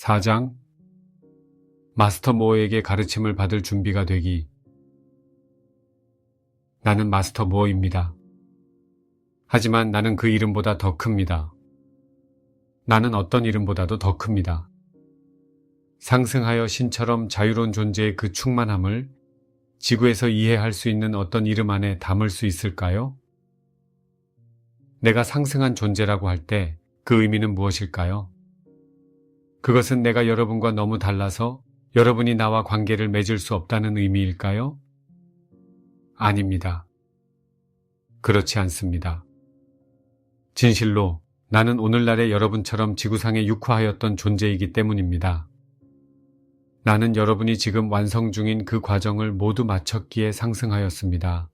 4장 마스터 모어에게 가르침을 받을 준비가 되기. 나는 마스터 모어입니다. 하지만 나는 그 이름보다 더 큽니다. 나는 어떤 이름보다도 더 큽니다. 상승하여 신처럼 자유로운 존재의 그 충만함을 지구에서 이해할 수 있는 어떤 이름 안에 담을 수 있을까요? 내가 상승한 존재라고 할 때 그 의미는 무엇일까요? 그것은 내가 여러분과 너무 달라서 여러분이 나와 관계를 맺을 수 없다는 의미일까요? 아닙니다. 그렇지 않습니다. 진실로 나는 오늘날의 여러분처럼 지구상에 육화하였던 존재이기 때문입니다. 나는 여러분이 지금 완성 중인 그 과정을 모두 마쳤기에 상승하였습니다.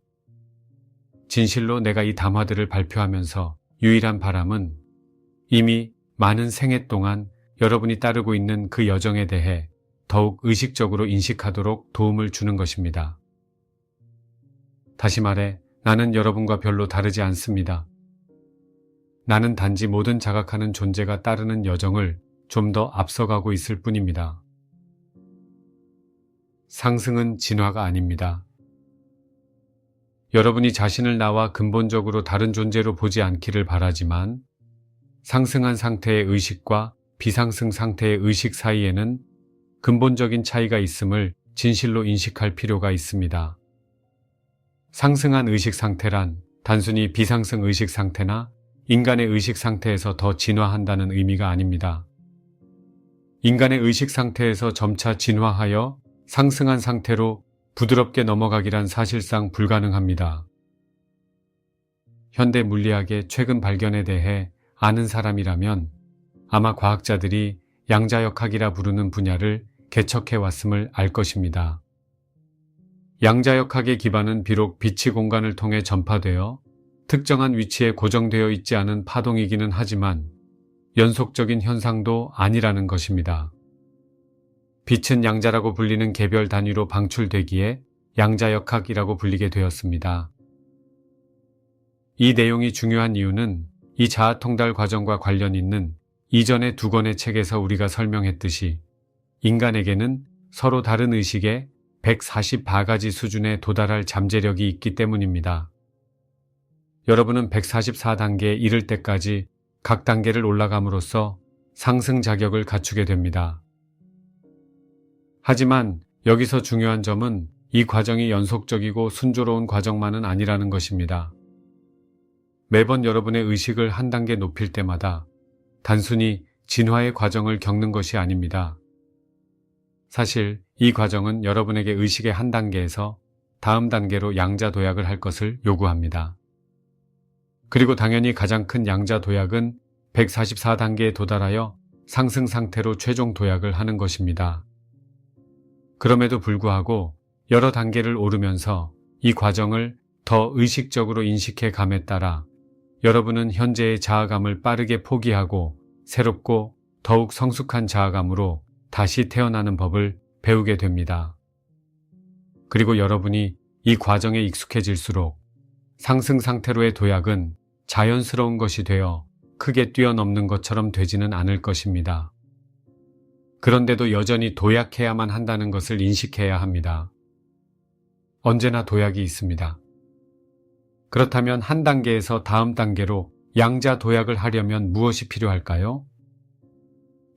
진실로 내가 이 담화들을 발표하면서 유일한 바람은 이미 많은 생애 동안 여러분이 따르고 있는 그 여정에 대해 더욱 의식적으로 인식하도록 도움을 주는 것입니다. 다시 말해, 나는 여러분과 별로 다르지 않습니다. 나는 단지 모든 자각하는 존재가 따르는 여정을 좀 더 앞서가고 있을 뿐입니다. 상승은 진화가 아닙니다. 여러분이 자신을 나와 근본적으로 다른 존재로 보지 않기를 바라지만 상승한 상태의 의식과 비상승 상태의 의식 사이에는 근본적인 차이가 있음을 진실로 인식할 필요가 있습니다. 상승한 의식 상태란 단순히 비상승 의식 상태나 인간의 의식 상태에서 더 진화한다는 의미가 아닙니다. 인간의 의식 상태에서 점차 진화하여 상승한 상태로 부드럽게 넘어가기란 사실상 불가능합니다. 현대 물리학의 최근 발견에 대해 아는 사람이라면 아마 과학자들이 양자역학이라 부르는 분야를 개척해왔음을 알 것입니다. 양자역학의 기반은 비록 빛이 공간을 통해 전파되어 특정한 위치에 고정되어 있지 않은 파동이기는 하지만 연속적인 현상도 아니라는 것입니다. 빛은 양자라고 불리는 개별 단위로 방출되기에 양자역학이라고 불리게 되었습니다. 이 내용이 중요한 이유는 이 자아통달 과정과 관련 있는 이전의 두 권의 책에서 우리가 설명했듯이 인간에게는 서로 다른 의식의 144가지 수준에 도달할 잠재력이 있기 때문입니다. 여러분은 144단계에 이를 때까지 각 단계를 올라감으로써 상승 자격을 갖추게 됩니다. 하지만 여기서 중요한 점은 이 과정이 연속적이고 순조로운 과정만은 아니라는 것입니다. 매번 여러분의 의식을 한 단계 높일 때마다 단순히 진화의 과정을 겪는 것이 아닙니다. 사실 이 과정은 여러분에게 의식의 한 단계에서 다음 단계로 양자 도약을 할 것을 요구합니다. 그리고 당연히 가장 큰 양자 도약은 144단계에 도달하여 상승 상태로 최종 도약을 하는 것입니다. 그럼에도 불구하고 여러 단계를 오르면서 이 과정을 더 의식적으로 인식해 감에 따라 여러분은 현재의 자아감을 빠르게 포기하고 새롭고 더욱 성숙한 자아감으로 다시 태어나는 법을 배우게 됩니다. 그리고 여러분이 이 과정에 익숙해질수록 상승 상태로의 도약은 자연스러운 것이 되어 크게 뛰어넘는 것처럼 되지는 않을 것입니다. 그런데도 여전히 도약해야만 한다는 것을 인식해야 합니다. 언제나 도약이 있습니다. 그렇다면 한 단계에서 다음 단계로 양자 도약을 하려면 무엇이 필요할까요?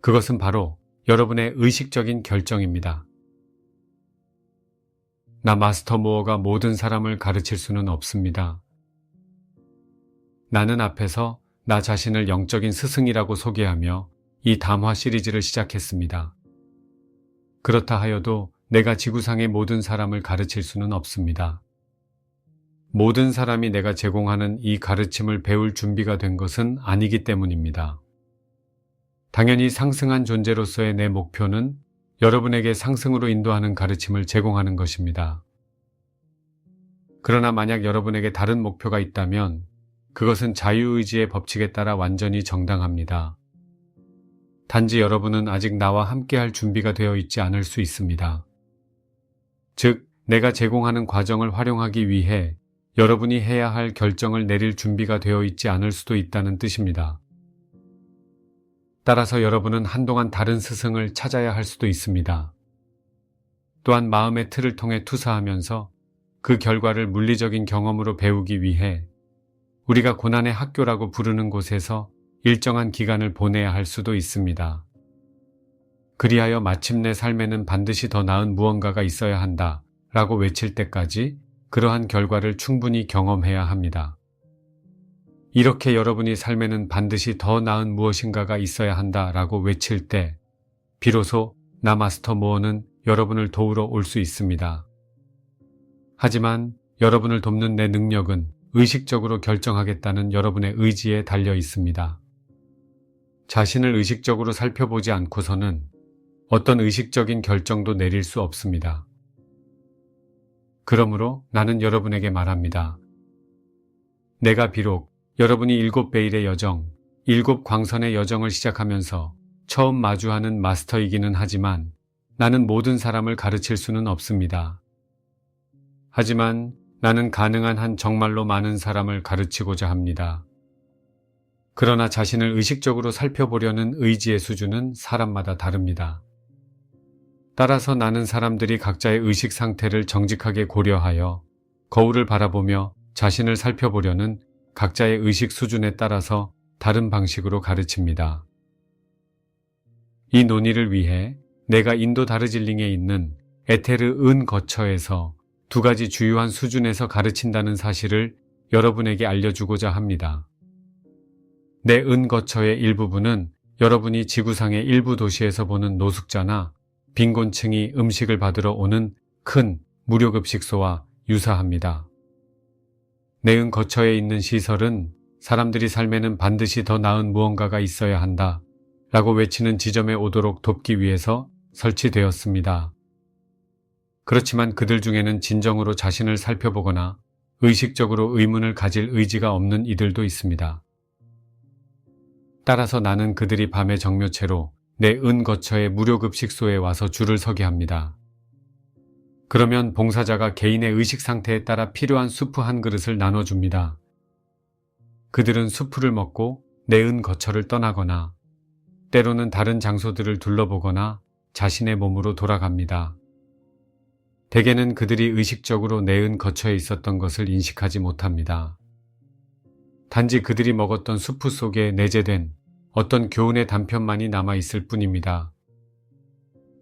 그것은 바로 여러분의 의식적인 결정입니다. 나 마스터 모어가 모든 사람을 가르칠 수는 없습니다. 나는 앞에서 나 자신을 영적인 스승이라고 소개하며 이 담화 시리즈를 시작했습니다. 그렇다 하여도 내가 지구상의 모든 사람을 가르칠 수는 없습니다. 모든 사람이 내가 제공하는 이 가르침을 배울 준비가 된 것은 아니기 때문입니다. 당연히 상승한 존재로서의 내 목표는 여러분에게 상승으로 인도하는 가르침을 제공하는 것입니다. 그러나 만약 여러분에게 다른 목표가 있다면 그것은 자유의지의 법칙에 따라 완전히 정당합니다. 단지 여러분은 아직 나와 함께할 준비가 되어 있지 않을 수 있습니다. 즉, 내가 제공하는 과정을 활용하기 위해 여러분이 해야 할 결정을 내릴 준비가 되어 있지 않을 수도 있다는 뜻입니다. 따라서 여러분은 한동안 다른 스승을 찾아야 할 수도 있습니다. 또한 마음의 틀을 통해 투사하면서 그 결과를 물리적인 경험으로 배우기 위해 우리가 고난의 학교라고 부르는 곳에서 일정한 기간을 보내야 할 수도 있습니다. 그리하여 마침내 삶에는 반드시 더 나은 무언가가 있어야 한다 라고 외칠 때까지 그러한 결과를 충분히 경험해야 합니다. 이렇게 여러분이 삶에는 반드시 더 나은 무엇인가가 있어야 한다 라고 외칠 때 비로소 나 마스터 모어는 여러분을 도우러 올 수 있습니다. 하지만 여러분을 돕는 내 능력은 의식적으로 결정하겠다는 여러분의 의지에 달려 있습니다. 자신을 의식적으로 살펴보지 않고서는 어떤 의식적인 결정도 내릴 수 없습니다. 그러므로 나는 여러분에게 말합니다. 내가 비록 여러분이 7베일의 여정, 7광선의 여정을 시작하면서 처음 마주하는 마스터이기는 하지만 나는 모든 사람을 가르칠 수는 없습니다. 하지만 나는 가능한 한 정말로 많은 사람을 가르치고자 합니다. 그러나 자신을 의식적으로 살펴보려는 의지의 수준은 사람마다 다릅니다. 따라서 나는 사람들이 각자의 의식 상태를 정직하게 고려하여 거울을 바라보며 자신을 살펴보려는 각자의 의식 수준에 따라서 다른 방식으로 가르칩니다. 이 논의를 위해 내가 인도 다르질링에 있는 에테르 은 거처에서 2가지 주요한 수준에서 가르친다는 사실을 여러분에게 알려주고자 합니다. 내 은 거처의 일부분은 여러분이 지구상의 일부 도시에서 보는 노숙자나 빈곤층이 음식을 받으러 오는 큰 무료급식소와 유사합니다. 내 은 거처에 있는 시설은 사람들이 삶에는 반드시 더 나은 무언가가 있어야 한다 라고 외치는 지점에 오도록 돕기 위해서 설치되었습니다. 그렇지만 그들 중에는 진정으로 자신을 살펴보거나 의식적으로 의문을 가질 의지가 없는 이들도 있습니다. 따라서 나는 그들이 밤의 정묘체로 내 은 거처의 무료급식소에 와서 줄을 서게 합니다. 그러면 봉사자가 개인의 의식 상태에 따라 필요한 수프 한 그릇을 나눠줍니다. 그들은 수프를 먹고 내 은 거처를 떠나거나 때로는 다른 장소들을 둘러보거나 자신의 몸으로 돌아갑니다. 대개는 그들이 의식적으로 내 은 거처에 있었던 것을 인식하지 못합니다. 단지 그들이 먹었던 수프 속에 내재된 어떤 교훈의 단편만이 남아있을 뿐입니다.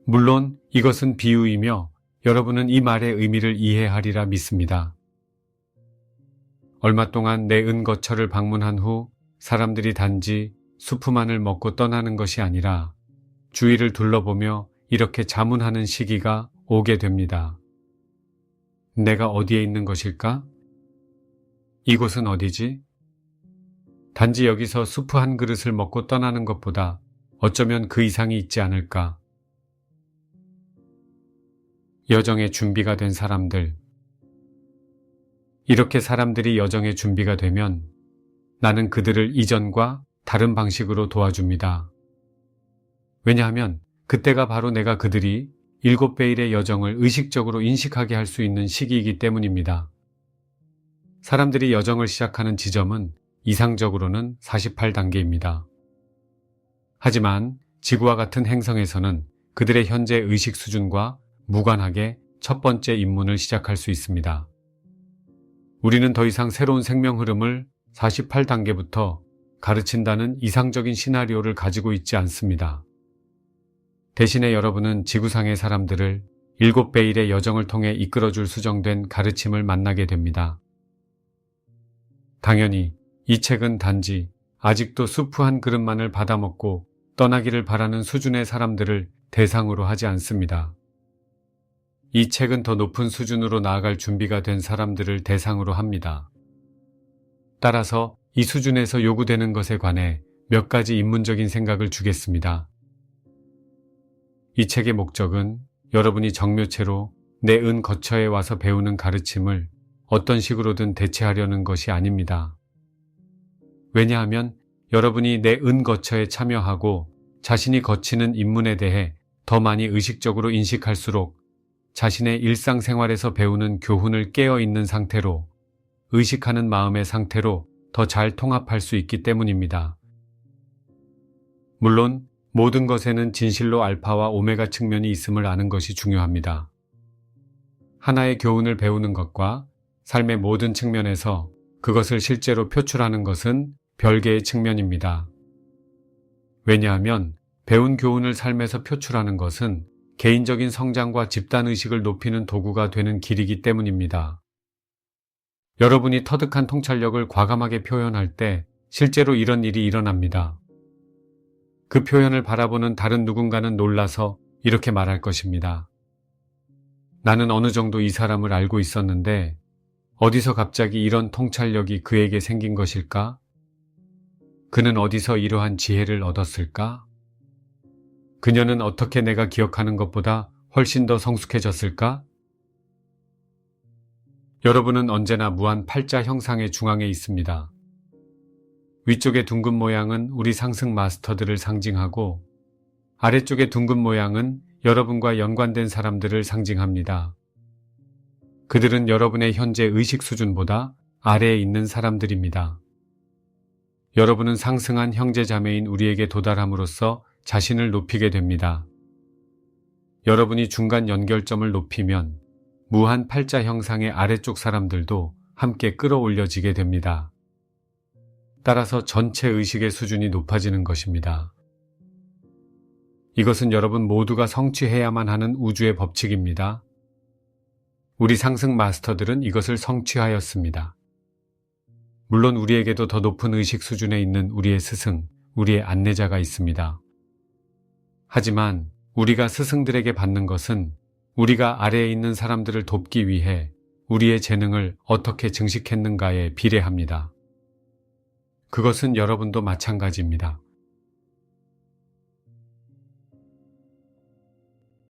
물론 이것은 비유이며 여러분은 이 말의 의미를 이해하리라 믿습니다. 얼마 동안 내 은 거처를 방문한 후 사람들이 단지 수프만을 먹고 떠나는 것이 아니라 주위를 둘러보며 이렇게 자문하는 시기가 오게 됩니다. 내가 어디에 있는 것일까? 이곳은 어디지? 단지 여기서 수프 한 그릇을 먹고 떠나는 것보다 어쩌면 그 이상이 있지 않을까? 여정의 준비가 된 사람들. 이렇게 사람들이 여정의 준비가 되면 나는 그들을 이전과 다른 방식으로 도와줍니다. 왜냐하면 그때가 바로 내가 그들이 7베일의 여정을 의식적으로 인식하게 할 수 있는 시기이기 때문입니다. 사람들이 여정을 시작하는 지점은 이상적으로는 48단계입니다. 하지만 지구와 같은 행성에서는 그들의 현재 의식 수준과 무관하게 첫 번째 입문을 시작할 수 있습니다. 우리는 더 이상 새로운 생명 흐름을 48단계부터 가르친다는 이상적인 시나리오를 가지고 있지 않습니다. 대신에 여러분은 지구상의 사람들을 7베일의 여정을 통해 이끌어줄 수정된 가르침을 만나게 됩니다. 당연히 이 책은 단지 아직도 수프 한 그릇만을 받아먹고 떠나기를 바라는 수준의 사람들을 대상으로 하지 않습니다. 이 책은 더 높은 수준으로 나아갈 준비가 된 사람들을 대상으로 합니다. 따라서 이 수준에서 요구되는 것에 관해 몇 가지 입문적인 생각을 주겠습니다. 이 책의 목적은 여러분이 정묘체로 내 은 거처에 와서 배우는 가르침을 어떤 식으로든 대체하려는 것이 아닙니다. 왜냐하면 여러분이 내 은 거처에 참여하고 자신이 거치는 입문에 대해 더 많이 의식적으로 인식할수록 자신의 일상생활에서 배우는 교훈을 깨어있는 상태로 의식하는 마음의 상태로 더 잘 통합할 수 있기 때문입니다. 물론 모든 것에는 진실로 알파와 오메가 측면이 있음을 아는 것이 중요합니다. 하나의 교훈을 배우는 것과 삶의 모든 측면에서 그것을 실제로 표출하는 것은 별개의 측면입니다. 왜냐하면 배운 교훈을 삶에서 표출하는 것은 개인적인 성장과 집단의식을 높이는 도구가 되는 길이기 때문입니다. 여러분이 터득한 통찰력을 과감하게 표현할 때 실제로 이런 일이 일어납니다. 그 표현을 바라보는 다른 누군가는 놀라서 이렇게 말할 것입니다. 나는 어느 정도 이 사람을 알고 있었는데 어디서 갑자기 이런 통찰력이 그에게 생긴 것일까? 그는 어디서 이러한 지혜를 얻었을까? 그녀는 어떻게 내가 기억하는 것보다 훨씬 더 성숙해졌을까? 여러분은 언제나 무한 팔자 형상의 중앙에 있습니다. 위쪽의 둥근 모양은 우리 상승 마스터들을 상징하고 아래쪽의 둥근 모양은 여러분과 연관된 사람들을 상징합니다. 그들은 여러분의 현재 의식 수준보다 아래에 있는 사람들입니다. 여러분은 상승한 형제 자매인 우리에게 도달함으로써 자신을 높이게 됩니다. 여러분이 중간 연결점을 높이면 무한 팔자 형상의 아래쪽 사람들도 함께 끌어올려지게 됩니다. 따라서 전체 의식의 수준이 높아지는 것입니다. 이것은 여러분 모두가 성취해야만 하는 우주의 법칙입니다. 우리 상승 마스터들은 이것을 성취하였습니다. 물론 우리에게도 더 높은 의식 수준에 있는 우리의 스승, 우리의 안내자가 있습니다. 하지만 우리가 스승들에게 받는 것은 우리가 아래에 있는 사람들을 돕기 위해 우리의 재능을 어떻게 증식했는가에 비례합니다. 그것은 여러분도 마찬가지입니다.